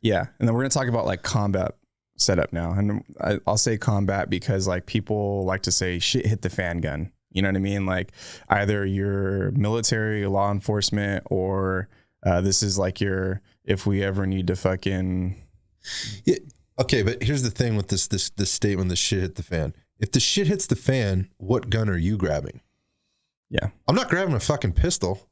Yeah. And then we're going to talk about like combat setup now. And I'll say combat because like people like to say shit hit the fan gun. You know what I mean? Like either you're military, law enforcement, or this is like your, if we ever need to fucking. Yeah. Okay. But here's the thing with this statement, the shit hit the fan. If the shit hits the fan, what gun are you grabbing? Yeah. I'm not grabbing a fucking pistol.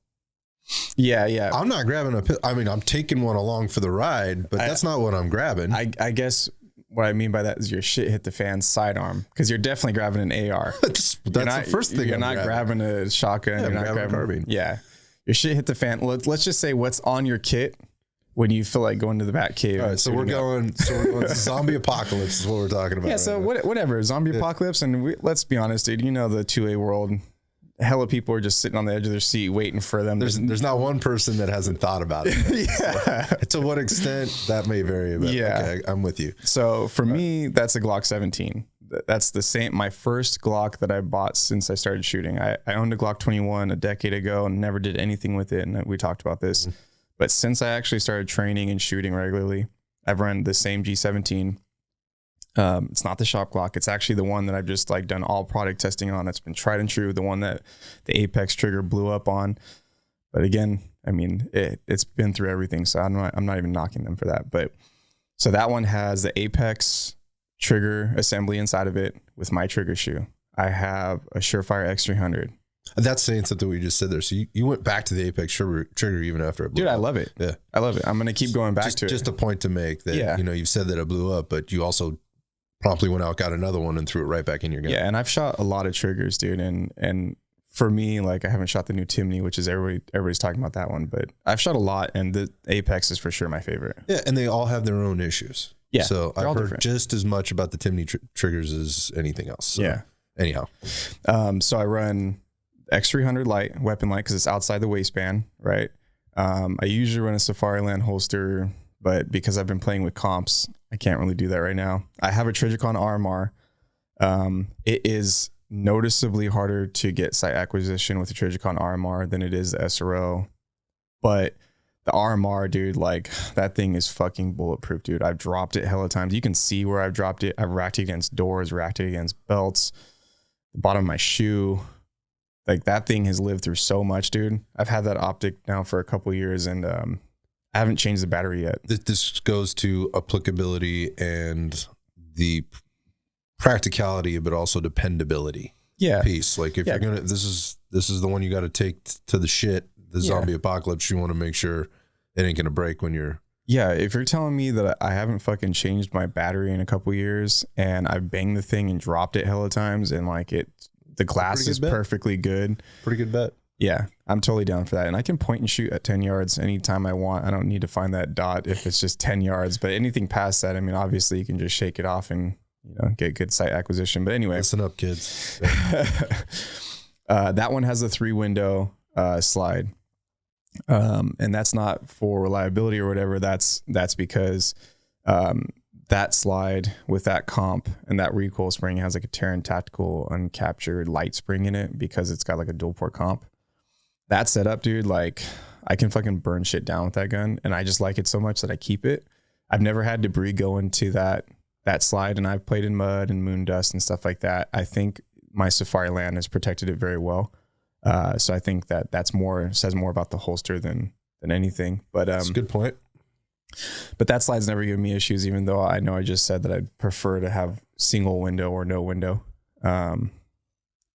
Yeah. Yeah. I'm not grabbing a pistol. I mean, I'm taking one along for the ride, but that's not what I'm grabbing. I guess what I mean by that is your shit hit the fan sidearm, because you're definitely grabbing an AR. that's the first thing. You're not grabbing a shotgun. Yeah, you're not grabbing a carbine. Yeah. Your shit hit the fan. Let's just say what's on your kit when you feel like going to the Bat Cave. All right, so we're going zombie apocalypse is what we're talking about. Yeah, so whatever, zombie apocalypse, and let's be honest, dude. You know the 2A world. Hella people are just sitting on the edge of their seat waiting for them. There's not one person that hasn't thought about it. Yeah. So, to what extent that may vary a bit. Yeah. Okay, I'm with you. So for me, that's a Glock 17. That's the same. My first Glock that I bought since I started shooting. I owned a Glock 21 a decade ago and never did anything with it. And we talked about this. Mm-hmm. But since I actually started training and shooting regularly, I've run the same G17. It's not the shop Glock. It's actually the one that I've just like done all product testing on. That's been tried and true. The one that the Apex trigger blew up on. But again, I mean, it's been through everything. So I'm not even knocking them for that. But so that one has the Apex trigger assembly inside of it with my trigger shoe. I have a Surefire X300. That's saying something we just said there. So you went back to the Apex trigger even after it blew up. I love it. Yeah, I love it. I'm going to keep going back to it. Just a point to make that, you know, you've said that it blew up, but you also promptly went out, got another one and threw it right back in your gun. Yeah. And I've shot a lot of triggers, dude. And for me, like I haven't shot the new Timney, which is everybody's talking about that one, but I've shot a lot and the Apex is for sure my favorite. Yeah. And they all have their own issues. Yeah. So I've heard different. Just as much about the Timney triggers as anything else. So yeah. Anyhow. So I run X300 light, weapon light, because it's outside the waistband, right? I usually run a Safariland holster, but because I've been playing with comps, I can't really do that right now. I have a Trijicon RMR. It is noticeably harder to get sight acquisition with the Trijicon RMR than it is the SRO, but the RMR, dude, like that thing is fucking bulletproof, dude. I've dropped it hella times. You can see where I've dropped it. I've racked it against doors, racked it against belts, the bottom of my shoe. Like that thing has lived through so much, dude. I've had that optic now for a couple of years and I haven't changed the battery yet. This goes to applicability and the practicality, but also dependability. Yeah. Piece. Like if you're gonna, this is the one you got to take to the shit. The zombie apocalypse. You want to make sure it ain't gonna break when you're. Yeah, if you're telling me that I haven't fucking changed my battery in a couple of years and I've banged the thing and dropped it hella times and like the glass is perfectly good. Pretty good bet. Yeah, I'm totally down for that. And I can point and shoot at 10 yards anytime I want. I don't need to find that dot if it's just 10 yards. But anything past that, I mean, obviously you can just shake it off and, you know, get good sight acquisition. But anyway. Listen up, kids. That one has a 3-window slide. And that's not for reliability or whatever. That's because that slide with that comp and that recoil spring has like a Terran Tactical uncaptured light spring in it because it's got like a dual port comp. That setup, dude, like I can fucking burn shit down with that gun. And I just like it so much that I keep it. I've never had debris go into that slide, and I've played in mud and moon dust and stuff like that. I think my Safariland has protected it very well. So I think says more about the holster than anything. But that's a good point. But that slide's never given me issues, even though I know I just said that I'd prefer to have single window or no window. And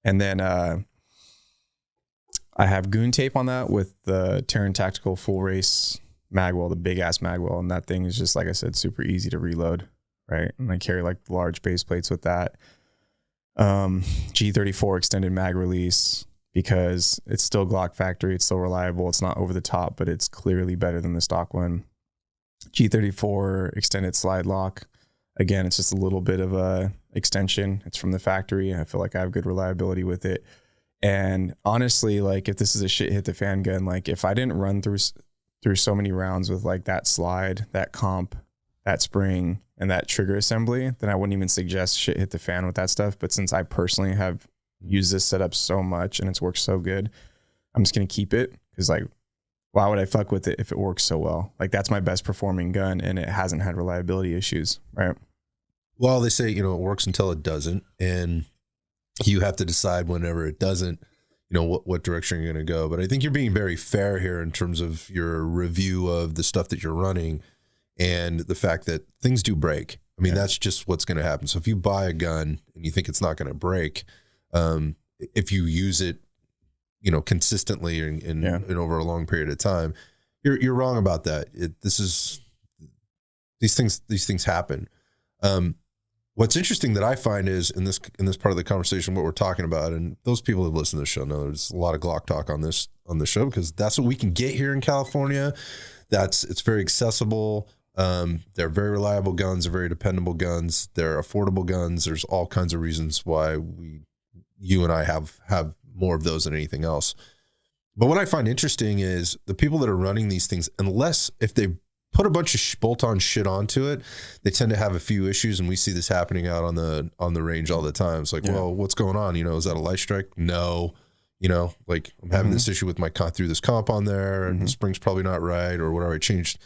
then I have goon tape on that with the Terran Tactical full race magwell, the big ass magwell, and that thing is just, like I said, super easy to reload, right? And I carry like large base plates with that. G34 extended mag release, because it's still Glock factory, it's still reliable, it's not over the top, but it's clearly better than the stock one. G34 extended slide lock. Again, it's just a little bit of a extension. It's from the factory. I feel like I have good reliability with it. And honestly, like if this is a shit hit the fan gun, like if I didn't run through so many rounds with like that slide, that comp, that spring, and that trigger assembly, then I wouldn't even suggest shit hit the fan with that stuff. But since I personally have used this setup so much and it's worked so good, I'm just going to keep it because like, why would I fuck with it if it works so well? Like that's my best performing gun and it hasn't had reliability issues, right? Well, they say, it works until it doesn't. And you have to decide whenever it doesn't, what direction you're going to go. But I think you're being very fair here in terms of your review of the stuff that you're running and the fact that things do break. I mean, that's just what's going to happen. So if you buy a gun and you think it's not going to break, if you use it, consistently and over a long period of time, you're wrong about that. These things happen. What's interesting that I find is in this part of the conversation, what we're talking about, and those people that listen to the show know there's a lot of Glock talk on the show because that's what we can get here in California. It's very accessible. They're very reliable guns. They're very dependable guns. They're affordable guns. There's all kinds of reasons why you and I have more of those than anything else. But what I find interesting is the people that are running these things, unless if they put a bunch of bolt-on shit onto it, they tend to have a few issues, and we see this happening out on the range all the time. It's like, well, what's going on? Is that a light strike? No. Like I'm having this issue with through this comp on there, and the spring's probably not right, or whatever. I changed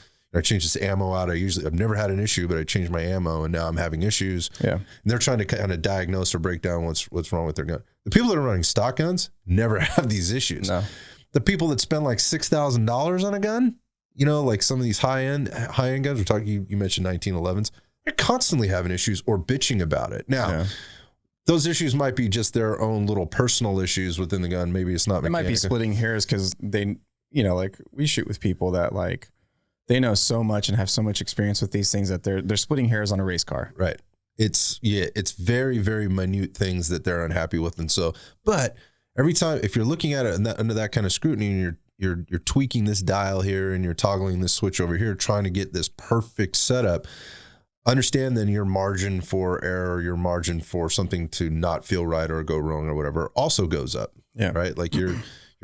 this ammo out. I've never had an issue, but I changed my ammo and now I'm having issues. Yeah. And they're trying to kind of diagnose or break down what's wrong with their gun. The people that are running stock guns never have these issues. No. The people that spend like $6,000 on a gun, like some of these high-end guns, we're talking, you mentioned 1911s, they're constantly having issues or bitching about it. Now, those issues might be just their own little personal issues within the gun. Maybe it's not mechanical. It might be splitting hairs because they, like we shoot with people that like, they know so much and have so much experience with these things that they're splitting hairs on a race car. Right. It's very, very minute things that they're unhappy with. And so, but every time, if you're looking at it under that kind of scrutiny and you're tweaking this dial here and you're toggling this switch over here, trying to get this perfect setup, understand then your margin for error, your margin for something to not feel right or go wrong or whatever also goes up. Yeah. Right. Like you're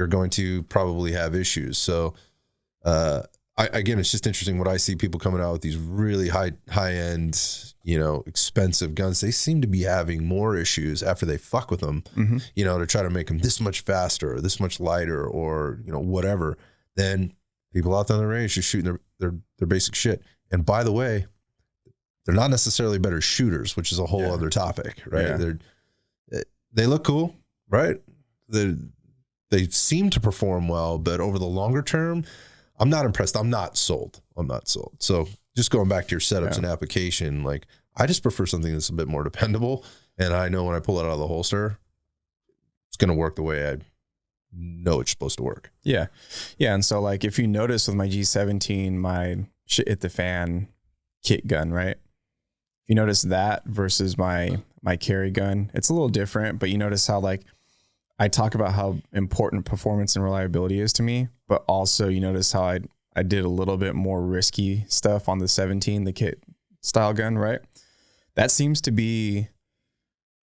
going to probably have issues. So, again, it's just interesting what I see people coming out with these really high end, expensive guns. They seem to be having more issues after they fuck with them, to try to make them this much faster or this much lighter or, whatever, than people out there on the range just shooting their basic shit. And by the way, they're not necessarily better shooters, which is a whole other topic, right? Yeah. They look cool, right? They seem to perform well, but over the longer term, I'm not impressed. I'm not sold. So just going back to your setups and application, like I just prefer something that's a bit more dependable. And I know when I pull it out of the holster, it's going to work the way I know it's supposed to work. Yeah. Yeah. And so like, if you notice with my G17, my shit hit the fan kit gun, right? If you notice that versus my carry gun, it's a little different, but you notice how like, I talk about how important performance and reliability is to me, but also you notice how I did a little bit more risky stuff on the 17, the kit style gun, right? That seems to be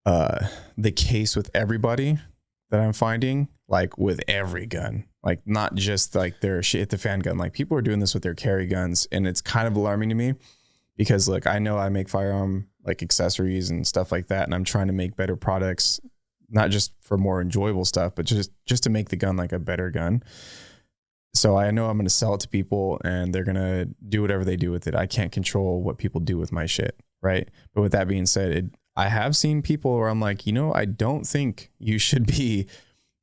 the case with everybody that I'm finding, like with every gun, like not just like their shit hit the fan gun. Like people are doing this with their carry guns, and it's kind of alarming to me because look, I know I make firearm like accessories and stuff like that, and I'm trying to make better products, not just for more enjoyable stuff, but just to make the gun like a better gun. So I know I'm going to sell it to people and they're going to do whatever they do with it. I can't control what people do with my shit. Right. But with that being said, I have seen people where I'm like, I don't think you should be,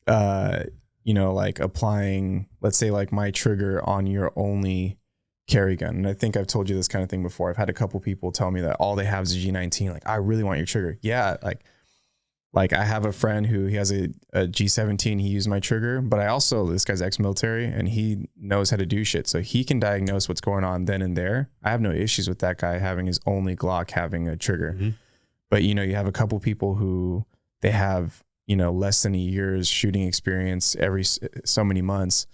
like applying, let's say like my trigger on your only carry gun. And I think I've told you this kind of thing before. I've had a couple people tell me that all they have is a G19. Like, I really want your trigger. Yeah. Like I have a friend who he has a G17, he used my trigger, but this guy's ex-military and he knows how to do shit. So he can diagnose what's going on then and there. I have no issues with that guy having his only Glock having a trigger. Mm-hmm. But, you have a couple people who they have, less than a year's shooting experience every so many months.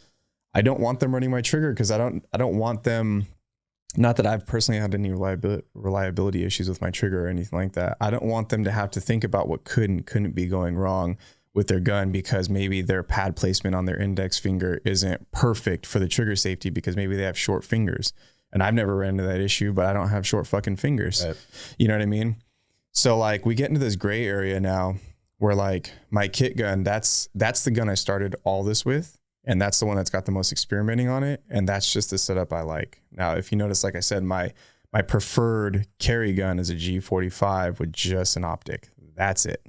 I don't want them running my trigger because I don't want them. Not that I've personally had any reliability issues with my trigger or anything like that. I don't want them to have to think about what could and couldn't be going wrong with their gun because maybe their pad placement on their index finger isn't perfect for the trigger safety because maybe they have short fingers. And I've never ran into that issue, but I don't have short fucking fingers. Right. You know what I mean? So like we get into this gray area now where like my kit gun, that's the gun I started all this with. and that's the one that's got the most experimenting on it. And that's just the setup I like. Now, if you notice, like I said, my preferred carry gun is a G45 with just an optic. That's it.